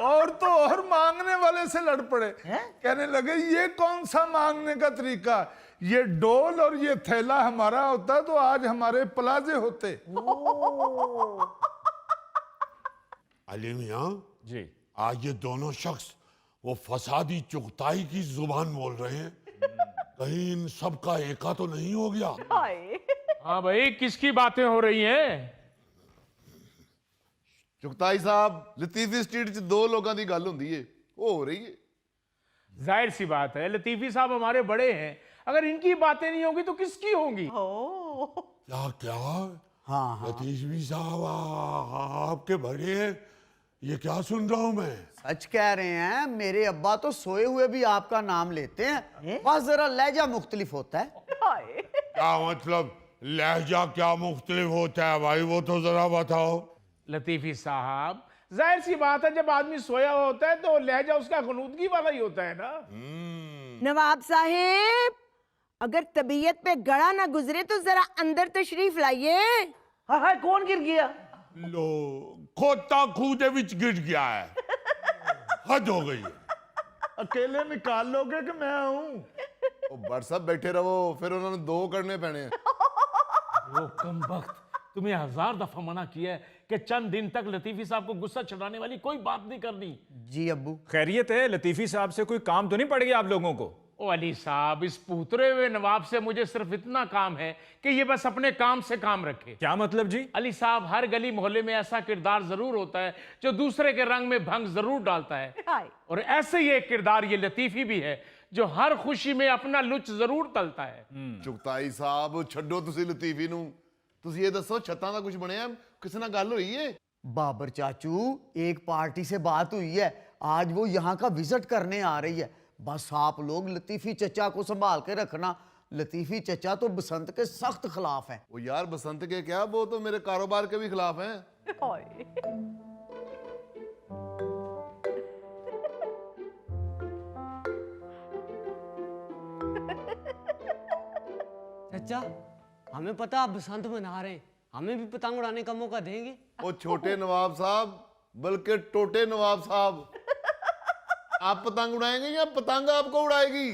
और तो और मांगने वाले से लड़ पड़े। कहने लगे ये कौन सा मांगने का तरीका, ये डोल और ये थैला हमारा होता तो आज हमारे प्लाजे होते। अली मियां जी, आज ये दोनों शख्स वो फसादी चुगताई की जुबान बोल रहे हैं, कहीं इन सब का एका तो नहीं हो गया? हाँ भाई, किसकी बातें हो रही हैं? चुगताई साहब, लतीफी स्ट्रीट च दो लोगों की गल हुंदी है, वो हो रही है। जाहिर सी बात है, लतीफी साहब हमारे बड़े हैं, अगर इनकी बातें नहीं होंगी तो किसकी होंगी? क्या क्या? हाँ हाँ, लतीफी साहब आपके बड़े हैं, ये क्या सुन रहा हूं मैं? सच कह रहे हैं। मेरे अब्बा तो सोए हुए भी आपका नाम लेते हैं, बस जरा लहजा मुख्तलिफ होता है। क्या मतलब लहजा क्या मुख्तलिफ होता है भाई, वो तो जरा बताओ। लतीफी साहब, जाहिर सी बात है, जब आदमी सोया हुआ होता है तो लहजा उसका गनूदगी वाला ही होता है ना। नवाब साहेब, अगर तबीयत पे गड़ा ना गुजरे तो जरा अंदर तशरीफ लाइए। हाँ हाँ, कौन गिर गया? लो, खोता खूह विच गिर गया है, हद हो गई है। अकेले निकाल लोगे कि मैं आऊं? ਉਹ बट साहब बैठे रहो, फिर उन्होंने दो करने पैने हैं। वो कमबख्त, तुम्हें 1000 दफा मना किया है कि चंद दिन तक लतीफी साहब को गुस्सा चढ़ाने वाली कोई बात नहीं करनी। जी अब्बू। खैरियत है? लतीफी साहब से कोई काम तो नहीं पड़ गया आप लोगों को? ओ अली साहब, इस पूतरे हुए नवाब से मुझे सिर्फ इतना काम है कि ये बस अपने काम से काम रखे। क्या मतलब जी? अली साहब, हर गली मोहल्ले में ऐसा किरदार जरूर होता है जो दूसरे के रंग में भंग जरूर डालता है, और ऐसे ही एक किरदार ये लतीफी भी है जो हर खुशी में अपना लुच जरूर तलता है। चुगताई साहब छड्डो तुसी लतीफी नू, तुसी ये दसो छत्तां दा कुछ बनया, किसी नाल गल हुई है? बाबर चाचू, एक पार्टी से बात हुई है, आज वो यहाँ का विजिट करने आ रही है। बस आप लोग लतीफी चचा को संभाल के रखना। लतीफी चचा तो बसंत के सख्त खिलाफ हैं। वो यार बसंत के क्या, वो तो मेरे कारोबार के भी खिलाफ हैं। चाचा, हमें पता आप बसंत मना रहे हैं, हमें भी पतंग उड़ाने का मौका देंगे? वो छोटे नवाब साहब, बल्कि टोटे नवाब साहब, आप पतंग उड़ाएंगे या पतंग आपको उड़ाएगी?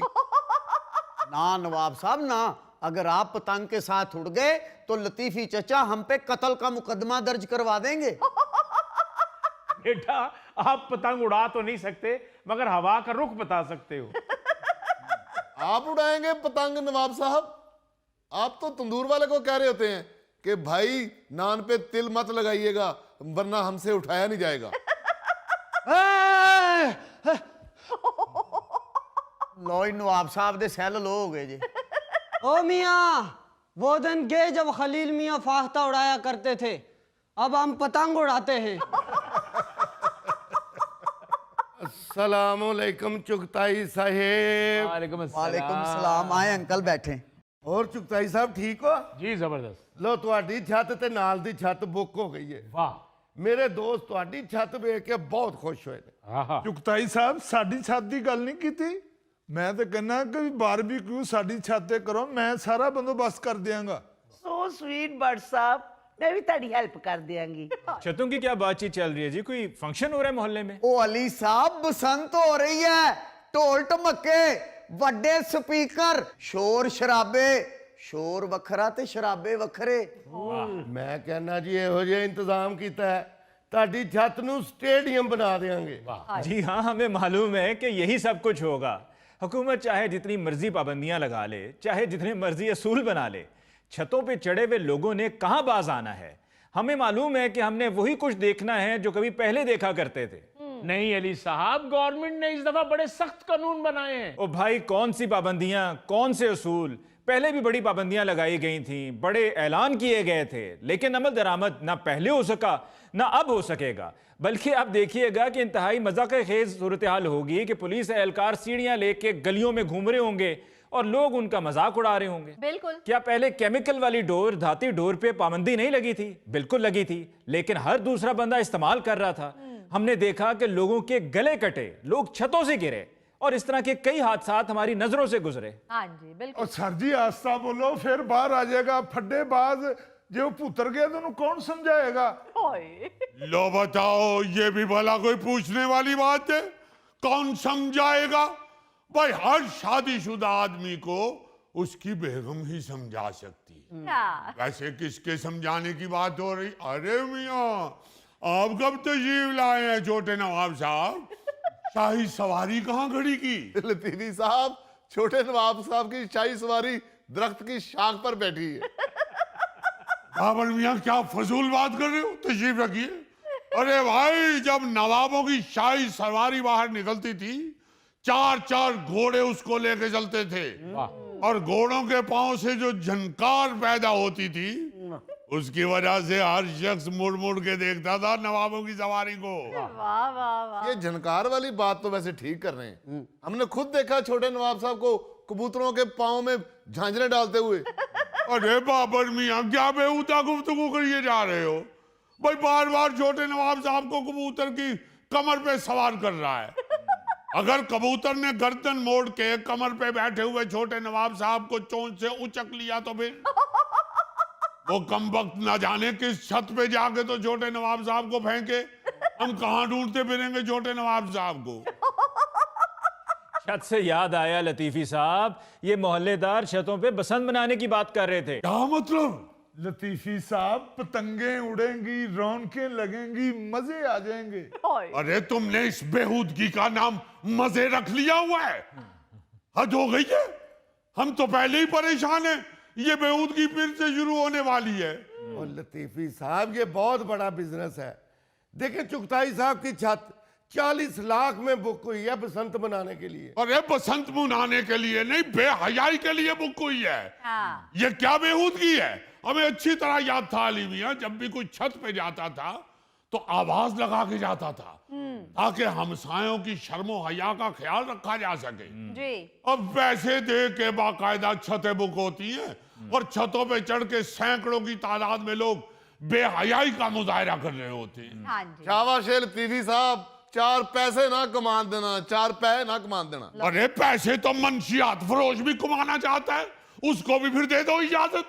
ना नवाब साहब ना, अगर आप पतंग के साथ उड़ गए तो लतीफी चचा हम पे कत्ल का मुकदमा दर्ज करवा देंगे। बेटा, आप पतंग उड़ा तो नहीं सकते, मगर हवा का रुख बता सकते हो। आप उड़ाएंगे पतंग नवाब साहब? आप तो तंदूर वाले को कह रहे होते हैं कि भाई नान पे तिल मत लगाइएगा वरना हमसे उठाया नहीं जाएगा। लो नवाब साहब दे सैल लो हो गए जी। ओ मियाँ, वो दिन गए जब खलील मियाँ फाख्ता उड़ाया करते थे, अब हम पतंग उड़ाते हैं। अस्सलामुअलैकुम चुगताई साहेब। वालेकुम वालेकुम सलाम। आए अंकल बैठे। और चुगताई साहब ठीक हो? जी जबरदस्त। लो तुहाडी छत ते नाल दी छत बुक हो गई है। वाह। मेरे दोस्त तुहाडी छत वेख के बहुत खुश हुए ने। हाँ हाँ। चुगताई साहब, साडी छत की गल नहीं की, मैं तो कहना कि बारबीक्यू साडी छत ते करो, मैं सारा बंदोबस्त कर दियांगा। सो स्वीट बट साहब, मैं भी तेरी हेल्प कर देंगी। छतों की क्या बातचीत चल रही है जी? कोई फंक्शन हो रहा है मोहल्ले में? ओ अली साहब, बसंत हो रही है, ढोल ढमके, वड्डे स्पीकर, शोर शराबे, शोर वखरा ते शराबे वखरे। मैं कहना जी इहो जिहा इंतजाम कीता है, ताडी छत नू स्टेडियम बना देंगे। जी हाँ, हमें मालूम है कि यही सब कुछ होगा। हुकूमत चाहे जितनी मर्जी पाबंदियां लगा ले, चाहे जितने मर्जी असूल बना ले, छतों पे चढ़े हुए लोगों ने कहाँ बाज आना है। हमें मालूम है कि हमने वही कुछ देखना है जो कभी पहले देखा करते थे। नहीं अली साहब, गवर्नमेंट ने इस दफा बड़े सख्त कानून बनाए हैं। ओ भाई, कौन सी पाबंदियां, कौन से असूल? पहले भी बड़ी पाबंदियां लगाई गई थी, बड़े ऐलान किए गए थे, लेकिन अमल दरामद ना पहले हो सका ना अब हो सकेगा। बल्कि आप देखिएगा कि इंतहाई मजाक-ए-खेज सूरत हाल होगी कि पुलिस एहलकार सीढ़ियां लेके गलियों में घूम रहे होंगे और लोग उनका मजाक उड़ा रहे होंगे। बिल्कुल। क्या पहले केमिकल वाली डोर, धाती डोर पे पाबंदी नहीं लगी थी? बिल्कुल लगी थी, लेकिन हर दूसरा बंदा इस्तेमाल कर रहा था। हमने देखा कि लोगों के गले कटे, लोग छतों से गिरे, और इस तरह के कई हादसात हमारी नजरों से गुजरे। हाँ जी बिल्कुल। और सर जी आस्ता बोलो, फिर बाहर आ जाएगा फड्डेबाज जो पुत्र गया तो उन्हें कौन समझाएगा? लो बताओ, ये भी भला कोई पूछने वाली बात है? कौन समझाएगा? भाई हर शादीशुदा आदमी को उसकी बेगम ही समझा सकती है। वैसे किसके समझाने की बात हो रही? अरे मियाँ, आप कब तशरीफ लाए हैं छोटे नवाब साहब? शाही सवारी कहाँ खड़ी की? लतीफी साहब, छोटे नवाब साहब की शाही सवारी दरख्त की शाख पर बैठी है। बाबर मियाँ, क्या फजूल बात कर रहे हो? तशरीफ रखिए। अरे भाई, जब नवाबों की शाही सवारी बाहर निकलती थी, 4-4 घोड़े उसको लेके चलते थे, और घोड़ों के पांव से जो झनकार पैदा होती थी, उसकी वजह से हर शख्स मुड़ मुड़ के देखता था नवाबों की सवारी को। ये झनकार वाली बात तो वैसे ठीक कर रहे हैं। हमने खुद देखा छोटे नवाब साहब को कबूतरों के पाँव में झांझरें डालते हुए। अरे बाबर मियाँ, क्या बेहुदा गुफ्तगू करिए जा रहे हो? भाई बार बार छोटे नवाब साहब को कबूतर की कमर पे सवार कर रहा है। अगर कबूतर ने गर्दन मोड़ के कमर पे बैठे हुए छोटे नवाब साहब को चोंच से उचक लिया तो फिर वो कमबख्त ना जाने किस छत पे जाके तो छोटे नवाब साहब को फेंके। हम कहाँ ढूंढते फिरेंगे छोटे नवाब साहब को? छत से याद आया लतीफी साहब, ये मोहल्लेदार छतों पे बसंत मनाने की बात कर रहे थे। क्या मतलब? लतीफी साहब, पतंगे उड़ेंगी, रौनकें लगेंगी, मजे आ जाएंगे। अरे तुमने इस बेहूदगी का नाम मजे रख लिया हुआ है। हद हो गई है। हम तो पहले ही परेशान हैं, ये बेहूदगी फिर से शुरू होने वाली है। और लतीफी साहब, ये बहुत बड़ा बिजनेस है। देखें, चुगताई साहब की छत 40 लाख में बुक हुई है बसंत मनाने के लिए। अरे बसंत मनाने के लिए नहीं, बेहयाई के लिए बुक हुई है। ये क्या बेहूदगी है? हमें अच्छी तरह याद था अली मियां, जब भी कोई छत पे जाता था तो आवाज लगा के जाता था, ताकि हमसायों की शर्मो हया का ख्याल रखा जा सके। अब पैसे दे के बाकायदा छतें बुक होती हैं, और छतों पे चढ़ के सैकड़ों की तादाद में लोग बेहयाई का मुजाहरा कर रहे होते हैं। शाबाश लतीफी साहब, 4 पैसे ना कमा देना, 4 पैसे ना कमा देना। अरे पैसे तो मंशियात फरोश भी कमाना चाहता है, उसको भी फिर दे दो इजाजत,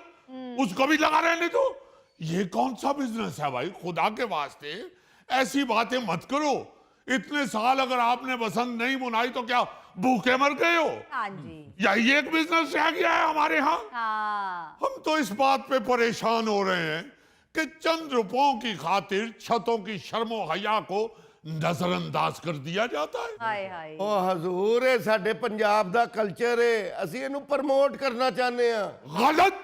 उसको भी लगा रहने दो। ये कौन सा बिजनेस है भाई? खुदा के वास्ते ऐसी बातें मत करो। इतने साल अगर आपने बसंत नहीं मनाई तो क्या भूखे मर गए हो? यही एक बिजनेस रह गया है हमारे यहाँ। हम तो इस बात पे परेशान हो रहे हैं कि चंद रुपयों की खातिर छतों की शर्मो हया को नजरअंदाज कर दिया जाता है। ओ हजूर, ये साडे पंजाब दा कल्चर है, असी इहनू प्रमोट करना चाहते हैं। गलत,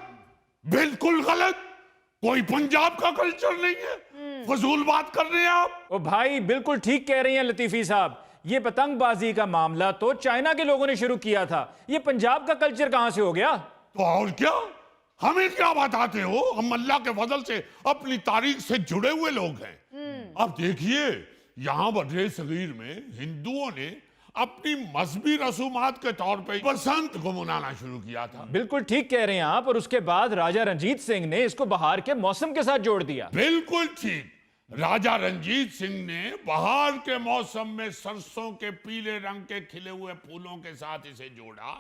बिल्कुल गलत। कोई पंजाब का कल्चर नहीं है, फजूल बात कर रहे हैं आप। ओ भाई, बिल्कुल ठीक कह रही हैं लतीफी साहब। ये पतंगबाजी का मामला तो चाइना के लोगों ने शुरू किया था, ये पंजाब का कल्चर कहां से हो गया? तो और क्या, हमें क्या बताते हो? हम अल्लाह के फजल से अपनी तारीख से जुड़े हुए लोग हैं। अब देखिए, यहाँ बर्रे सगीर में हिंदुओं ने अपनी मजहबी रसूमात के तौर पे बसंत को मनाना शुरू किया था। बिल्कुल ठीक कह रहे हैं आप। और उसके बाद राजा रंजीत सिंह ने इसको बहार के मौसम के साथ जोड़ दिया। बिल्कुल ठीक। राजा रंजीत सिंह ने बहार के मौसम में सरसों के पीले रंग के खिले हुए फूलों के साथ इसे जोड़ा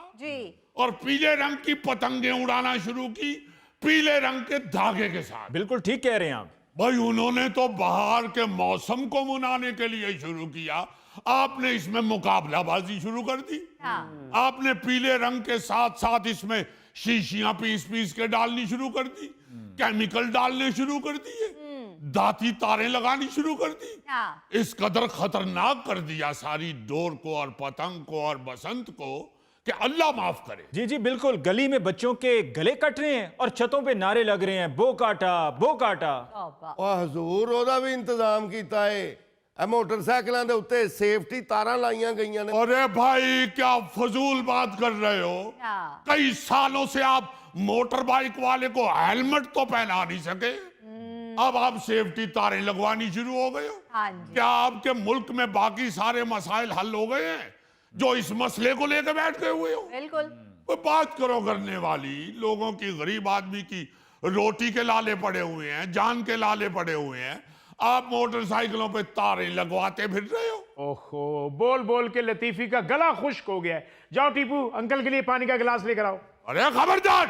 और पीले रंग की पतंगे उड़ाना शुरू की, पीले रंग के धागे के साथ। बिल्कुल ठीक कह रहे हैं आप। भाई, उन्होंने तो बहार के मौसम को मनाने के लिए शुरू किया, आपने इसमें मुकाबलाबाजी शुरू कर दी। आपने पीले रंग के साथ साथ इसमें शीशियां पीस पीस के डालनी शुरू कर दी, केमिकल डालने शुरू कर दिए, दाती तारें लगानी शुरू कर दी। इस कदर खतरनाक कर दिया सारी डोर को और पतंग को और बसंत को कि अल्लाह माफ करे। जी जी बिल्कुल। गली में बच्चों के गले कट रहे हैं और छतों पे नारे लग रहे हैं, बो काटा बो काटा। ओ हजूर, ओदा भी इंतजाम कीता है। मोटरसाइकिलों के उत्ते सेफ्टी तारा लाइया गई ने। अरे भाई, क्या फजूल बात कर रहे हो? कई सालों से आप मोटर बाइक वाले को हेलमेट तो पहना नहीं सके, अब आप सेफ्टी तारें लगवानी शुरू हो गए हो। क्या आपके मुल्क में बाकी सारे मसाइल हल हो गए हैं जो इस मसले को लेकर बैठ गए हुए हो? बिल्कुल। बात करो करने वाली, लोगों की, गरीब आदमी की रोटी के लाले पड़े हुए हैं, जान के लाले पड़े हुए हैं, आप मोटरसाइकिलों पे तारें लगवाते फिर रहे हो। ओहो, बोल बोल के लतीफी का गला खुश्क हो गया है। जाओ टीपू, अंकल के लिए पानी का गिलास लेकर आओ। अरे खबरदार,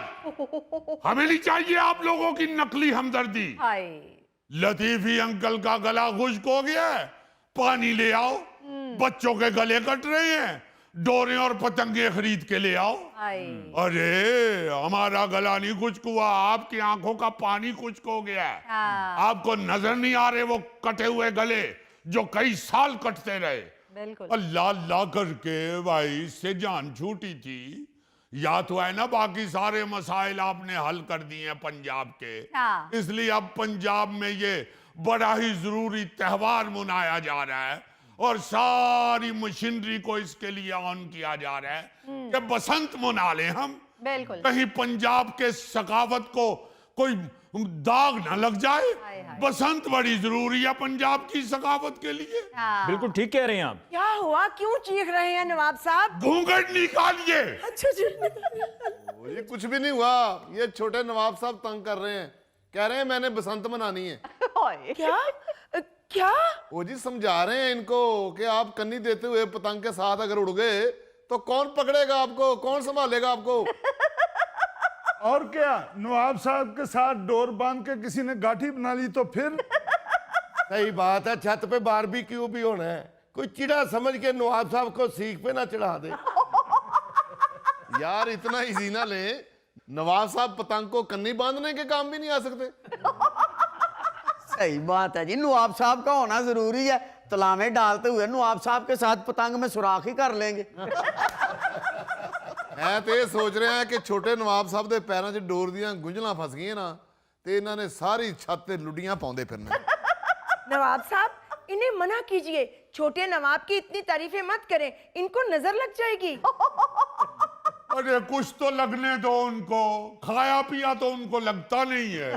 हमें नहीं चाहिए आप लोगों की नकली हमदर्दी। लतीफी अंकल का गला खुश्क हो गया है, पानी ले आओ। बच्चों के गले कट रहे हैं, डोरे और पतंगे खरीद के ले आओ। अरे हमारा गला नहीं खुश्क हुआ, आपकी आंखों का पानी खुश्क हो गया है। आपको नजर नहीं आ रहे वो कटे हुए गले जो कई साल कटते रहे। अल्लाह अल्लाह करके भाई इससे जान छूटी थी। या तो है ना बाकी सारे मसाइल आपने हल कर दिए हैं पंजाब के, इसलिए अब पंजाब में ये बड़ा ही जरूरी त्योहार मनाया जा रहा है और सारी मशीनरी को इसके लिए ऑन किया जा रहा है कि बसंत मना लें हम। कहीं पंजाब के सकावत को कोई दाग ना लग जाए। बसंत बड़ी जरूरी है पंजाब की सकावत के लिए। बिल्कुल ठीक कह रहे हैं आप। क्या हुआ, क्यों चीख रहे हैं नवाब साहब? घूंघट निकालिए। अच्छा जी। ये कुछ भी नहीं हुआ, ये छोटे नवाब साहब तंग कर रहे हैं, कह रहे हैं मैंने बसंत मनानी है। क्या क्या? वो जी समझा रहे हैं इनको कि आप कन्नी देते हुए पतंग के साथ अगर उड़ गए तो कौन पकड़ेगा आपको, कौन संभालेगा आपको? और क्या, नवाब साहब के साथ डोर बांध के किसी ने गाठी बना ली तो फिर? सही बात है, छत पे बारबेक्यू भी होना है, कोई चिड़ा समझ के नवाब साहब को सीख पे ना चढ़ा दे। यार इतना इजी ना ले, नवाब साहब पतंग को कन्नी बांधने के काम भी नहीं आ सकते। सही बात है जी, नवाब साहब का होना जरूरी है। तलामे डालते हुए नवाब साहब के साथ पतंग में सुराख ही कर लेंगे। मैं तो ये सोच रहे हैं कि छोटे नवाब साहब के पैरों 'ਚ डोर दियां गुंझलां फस गई ना ते इन्हां ने सारी छत ते लुडियां पाउंदे फिरने। नवाब साहब, इन्हें मना कीजिए, छोटे नवाब की इतनी तारीफें मत करें, इनको नजर लग जाएगी। अरे कुछ तो लगने दो उनको, खाया पिया तो उनको लगता नहीं है।